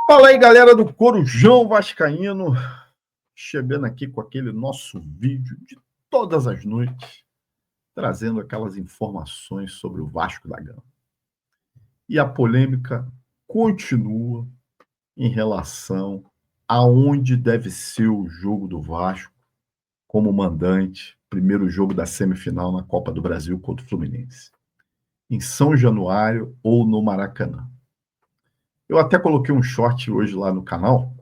Fala aí, galera do Corujão Vascaíno, chegando aqui com aquele nosso vídeo de todas as noites, trazendo aquelas informações sobre o Vasco da Gama. E a polêmica continua em relação aonde deve ser o jogo do Vasco como mandante, primeiro jogo da semifinal na Copa do Brasil contra o Fluminense. Em São Januário ou no Maracanã. Eu até coloquei um short hoje lá no canal,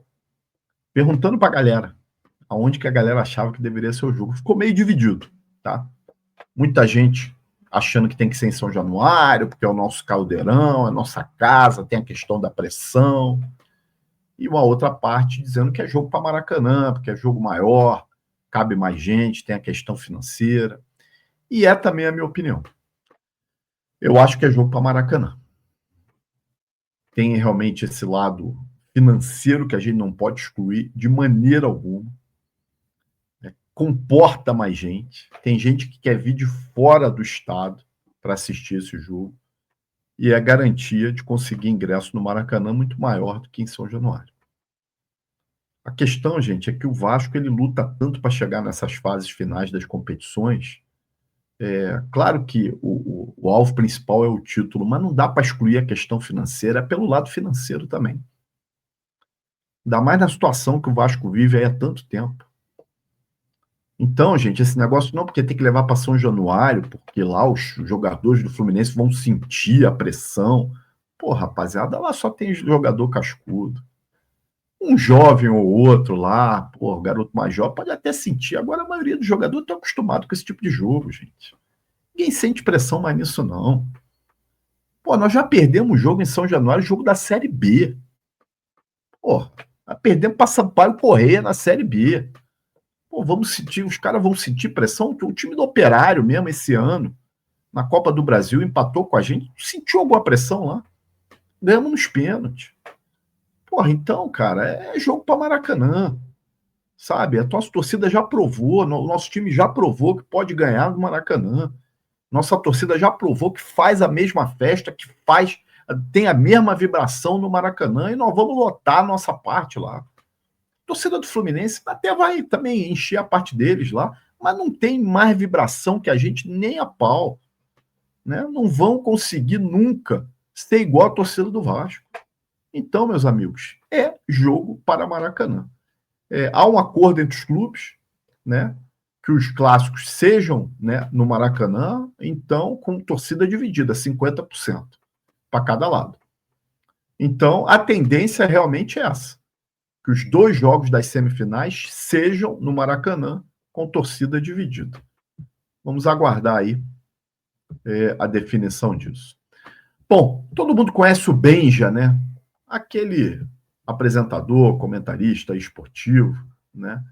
perguntando para a galera aonde que a galera achava que deveria ser o jogo. Ficou meio dividido, tá? Muita gente achando que tem que ser em São Januário, porque é o nosso caldeirão, é a nossa casa, tem a questão da pressão. E uma outra parte dizendo que é jogo para Maracanã, porque é jogo maior, cabe mais gente, tem a questão financeira. E é também a minha opinião. Eu acho que é jogo para Maracanã. Tem realmente esse lado financeiro que a gente não pode excluir de maneira alguma. Comporta mais gente. Tem gente que quer vir de fora do estado para assistir esse jogo. E a garantia de conseguir ingresso no Maracanã muito maior do que em São Januário. A questão, gente, é que o Vasco ele luta tanto para chegar nessas fases finais das competições. Claro que o alvo principal é o título, mas não dá para excluir a questão financeira, é pelo lado financeiro também. Ainda mais na situação que o Vasco vive aí há tanto tempo. Então, gente, esse negócio não porque tem que levar para São Januário, porque lá os jogadores do Fluminense vão sentir a pressão. Pô, rapaziada, lá só tem jogador cascudo. Um jovem ou outro lá, pô, garoto mais jovem, pode até sentir. Agora, a maioria dos jogadores está acostumado com esse tipo de jogo, gente. Ninguém sente pressão mais nisso, não. Pô, nós já perdemos o jogo em São Januário, jogo da Série B. Pô, perdemos para Sampaio Corrêa na Série B. Pô, vamos sentir, os caras vão sentir pressão, que o time do Operário mesmo esse ano, na Copa do Brasil, empatou com a gente, sentiu alguma pressão lá. Ganhamos nos pênaltis. Porra, então, cara, é jogo para Maracanã, sabe? A nossa torcida já provou, o nosso time já provou que pode ganhar no Maracanã. Nossa torcida já provou que faz a mesma festa, que tem a mesma vibração no Maracanã e nós vamos lotar a nossa parte lá. A torcida do Fluminense até vai também encher a parte deles lá, mas não tem mais vibração que a gente nem a pau. Né? Não vão conseguir nunca ser igual a torcida do Vasco. Então, meus amigos, é jogo para Maracanã. Há um acordo entre os clubes, né, que os clássicos sejam, né, no Maracanã, então com torcida dividida, 50% para cada lado. Então, a tendência realmente é essa, que os dois jogos das semifinais sejam no Maracanã com torcida dividida. Vamos aguardar aí a definição disso. Bom, todo mundo conhece o Benja, né? Aquele apresentador, comentarista esportivo, né?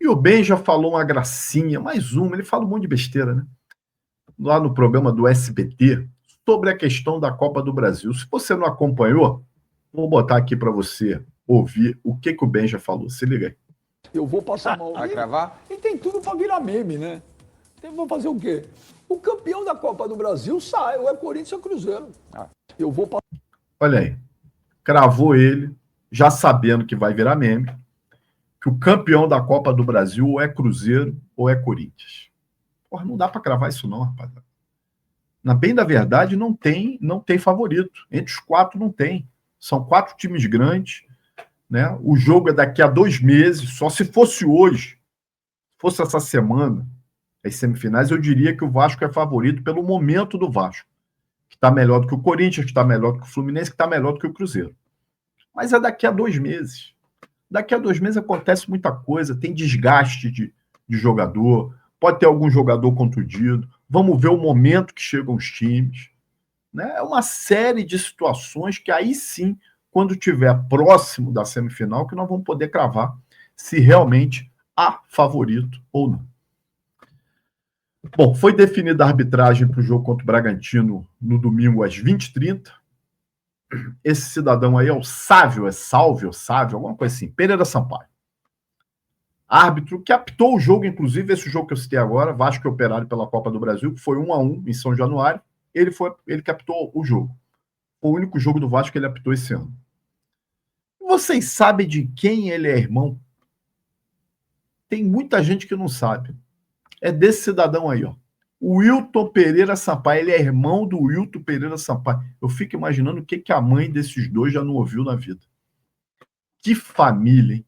E o Benja falou uma gracinha, mais uma, ele fala um monte de besteira, né? Lá no programa do SBT, sobre a questão da Copa do Brasil. Se você não acompanhou, vou botar aqui para você ouvir o que o Benja falou. Se liga aí. Eu vou passar mal. Vai cravar? E tem tudo para virar meme, né? Então, vou fazer o quê? O campeão da Copa do Brasil sai, ou é Corinthians ou Cruzeiro. Eu vou passar. Olha aí. Cravou ele, já sabendo que vai virar meme, que o campeão da Copa do Brasil ou é Cruzeiro ou é Corinthians. Porra, não dá para cravar isso não, rapaziada. Na bem da verdade, não tem favorito. Entre os quatro não tem. São 4 times grandes, né? O jogo é daqui a 2 meses, só se fosse hoje, fosse essa semana, as semifinais, eu diria que o Vasco é favorito pelo momento do Vasco, que está melhor do que o Corinthians, que está melhor do que o Fluminense, que está melhor do que o Cruzeiro. Mas é daqui a 2 meses. Daqui a 2 meses acontece muita coisa, tem desgaste de jogador, pode ter algum jogador contundido, vamos ver o momento que chegam os times. Né? É uma série de situações que aí sim, quando estiver próximo da semifinal, que nós vamos poder cravar se realmente há favorito ou não. Bom, foi definida a arbitragem para o jogo contra o Bragantino no domingo às 20h30. Esse cidadão aí é o Sávio, alguma coisa assim, Pereira Sampaio. Árbitro que apitou o jogo, inclusive esse jogo que eu citei agora, Vasco e Operário pela Copa do Brasil, que foi 1-1 em São Januário, ele que apitou o jogo. Foi o único jogo do Vasco que ele apitou esse ano. Vocês sabem de quem ele é irmão? Tem muita gente que não sabe. É desse cidadão aí, ó. O Wilton Pereira Sampaio. Ele é irmão do Wilton Pereira Sampaio. Eu fico imaginando o que a mãe desses dois já não ouviu na vida. Que família, hein?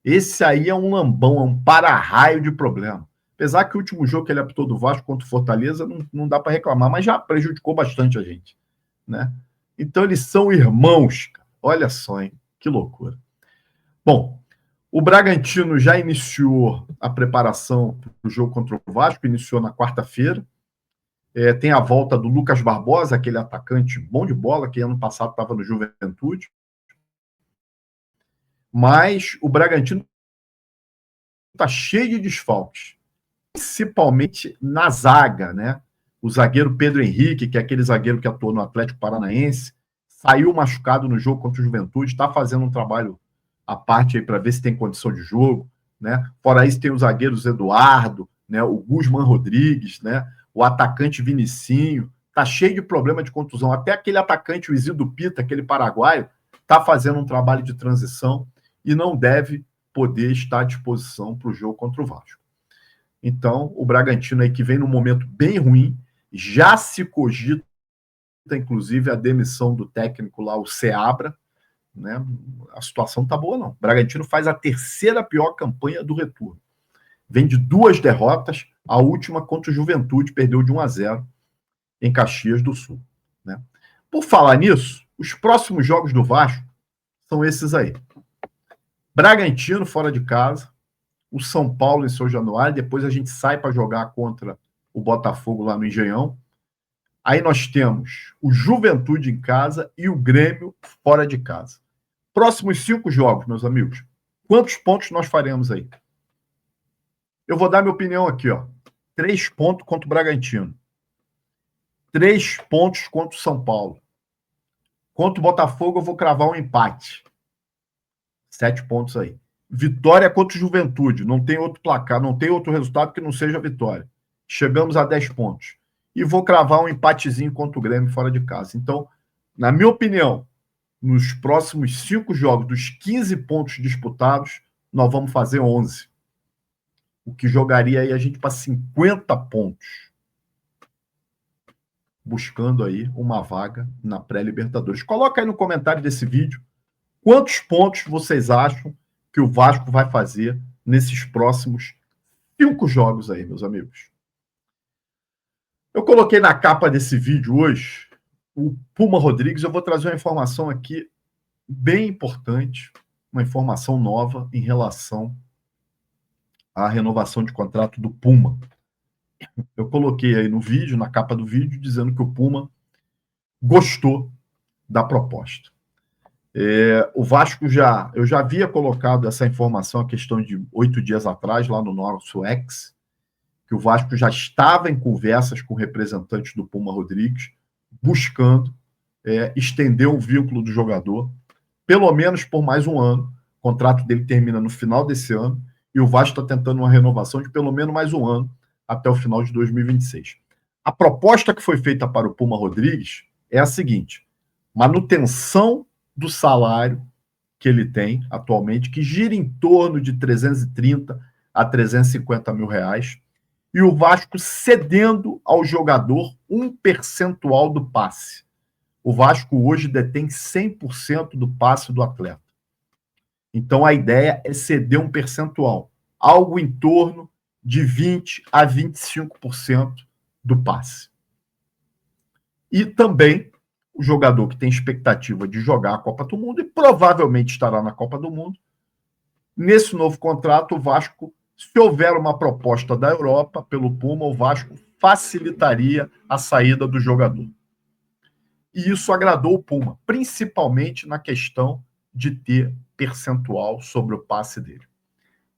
Esse aí é um lambão, é um para-raio de problema. Apesar que o último jogo que ele apitou do Vasco contra o Fortaleza não dá para reclamar, mas já prejudicou bastante a gente, né? Então eles são irmãos. Olha só, hein? Que loucura. Bom, o Bragantino já iniciou a preparação para o jogo contra o Vasco, iniciou na quarta-feira. Tem a volta do Lucas Barbosa, aquele atacante bom de bola, que ano passado estava no Juventude. Mas o Bragantino está cheio de desfalques, principalmente na zaga, né? O zagueiro Pedro Henrique, que é aquele zagueiro que atuou no Atlético Paranaense, saiu machucado no jogo contra o Juventude, está fazendo um trabalho à parte aí para ver se tem condição de jogo, né? Fora isso, tem os zagueiros Eduardo, né? O Guzmán Rodrigues, né? O atacante Vinicinho, tá cheio de problema de contusão. Até aquele atacante, o Isildo Pita, aquele paraguaio, tá fazendo um trabalho de transição e não deve poder estar à disposição para o jogo contra o Vasco. Então, o Bragantino aí que vem num momento bem ruim, já se cogita, inclusive, a demissão do técnico lá, o Seabra, né? A situação não tá boa, não. O Bragantino faz a terceira pior campanha do retorno. Vem de 2 derrotas, a última contra o Juventude, perdeu de 1-0 em Caxias do Sul, né? Por falar nisso, os próximos jogos do Vasco são esses aí. Bragantino fora de casa, o São Paulo em São Januário, depois a gente sai para jogar contra o Botafogo lá no Engenhão. Aí nós temos o Juventude em casa e o Grêmio fora de casa. Próximos 5 jogos, meus amigos. Quantos pontos nós faremos aí? Eu vou dar minha opinião aqui, ó. 3 pontos contra o Bragantino. 3 pontos contra o São Paulo. Contra o Botafogo, eu vou cravar um empate. 7 pontos aí. Vitória contra o Juventude. Não tem outro placar, não tem outro resultado que não seja vitória. Chegamos a 10 pontos. E vou cravar um empatezinho contra o Grêmio fora de casa. Então, na minha opinião, nos próximos 5 jogos, dos 15 pontos disputados, nós vamos fazer 11. O que jogaria aí a gente para 50 pontos. Buscando aí uma vaga na pré-Libertadores. Coloca aí no comentário desse vídeo quantos pontos vocês acham que o Vasco vai fazer nesses próximos 5 jogos aí, meus amigos. Eu coloquei na capa desse vídeo hoje o Puma Rodrigues. Eu vou trazer uma informação aqui bem importante, uma informação nova em relação à renovação de contrato do Puma. Eu coloquei aí no vídeo, na capa do vídeo, dizendo que o Puma gostou da proposta. O Vasco eu já havia colocado essa informação, a questão de 8 dias atrás, lá no nosso X, que o Vasco já estava em conversas com representantes do Puma Rodrigues, buscando estender o vínculo do jogador, pelo menos por mais um ano. O contrato dele termina no final desse ano, e o Vasco está tentando uma renovação de pelo menos mais um ano, até o final de 2026. A proposta que foi feita para o Puma Rodrigues é a seguinte: manutenção do salário que ele tem atualmente, que gira em torno de 330 a 350 mil reais, e o Vasco cedendo ao jogador um percentual do passe. O Vasco hoje detém 100% do passe do atleta. Então a ideia é ceder um percentual, algo em torno de 20% a 25% do passe. E também o jogador que tem expectativa de jogar a Copa do Mundo e provavelmente estará na Copa do Mundo, nesse novo contrato, o Vasco, se houver uma proposta da Europa pelo Puma, o Vasco facilitaria a saída do jogador. E isso agradou o Puma, principalmente na questão de ter percentual sobre o passe dele.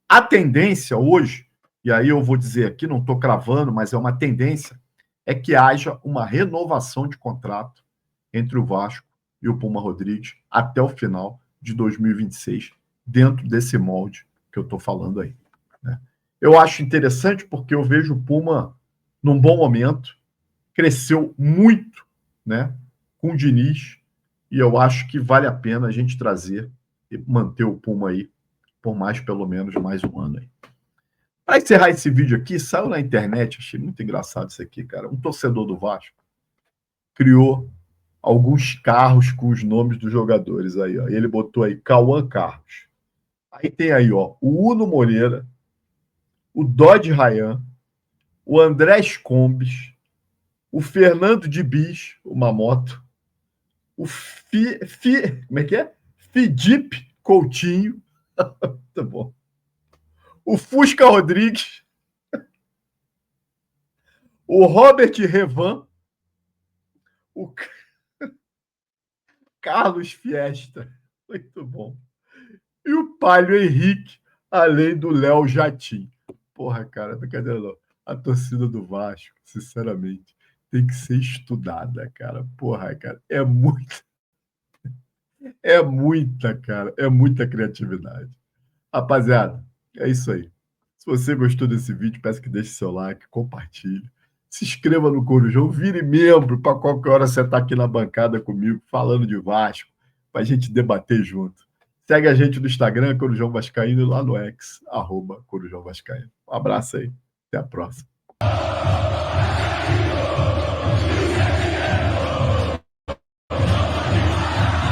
A tendência hoje, e aí eu vou dizer aqui, não estou cravando, mas é uma tendência, é que haja uma renovação de contrato entre o Vasco e o Puma Rodrigues até o final de 2026, dentro desse molde que eu estou falando aí, né? Eu acho interessante porque eu vejo o Puma num bom momento, cresceu muito, né, com o Diniz, e eu acho que vale a pena a gente trazer manter o Puma aí por mais, pelo menos, mais um ano aí. Para encerrar esse vídeo aqui, saiu na internet, achei muito engraçado isso aqui, cara. Um torcedor do Vasco criou alguns carros com os nomes dos jogadores aí, ó. Ele botou aí Cauã Carlos. Aí tem aí, ó, o Uno Moreira, o Dodge Rayan, o Andrés Combis, o Fernando de Bis, uma moto, o como é que é? Fidip Coutinho, tá bom. O Fusca Rodrigues, o Robert Revan, o Carlos Fiesta, muito bom. E o Palio Henrique, além do Léo Jatim. Porra, cara, brincadeira não. A torcida do Vasco, sinceramente, tem que ser estudada, cara. Porra, cara, cara, é muita criatividade. Rapaziada, é isso aí. Se você gostou desse vídeo, peço que deixe seu like, compartilhe. Se inscreva no Corujão, vire membro para qualquer hora você estar aqui na bancada comigo, falando de Vasco, para a gente debater junto. Segue a gente no Instagram, Corujão Vascaíno, e lá no X, @Corujão Vascaíno. Um abraço aí, até a próxima.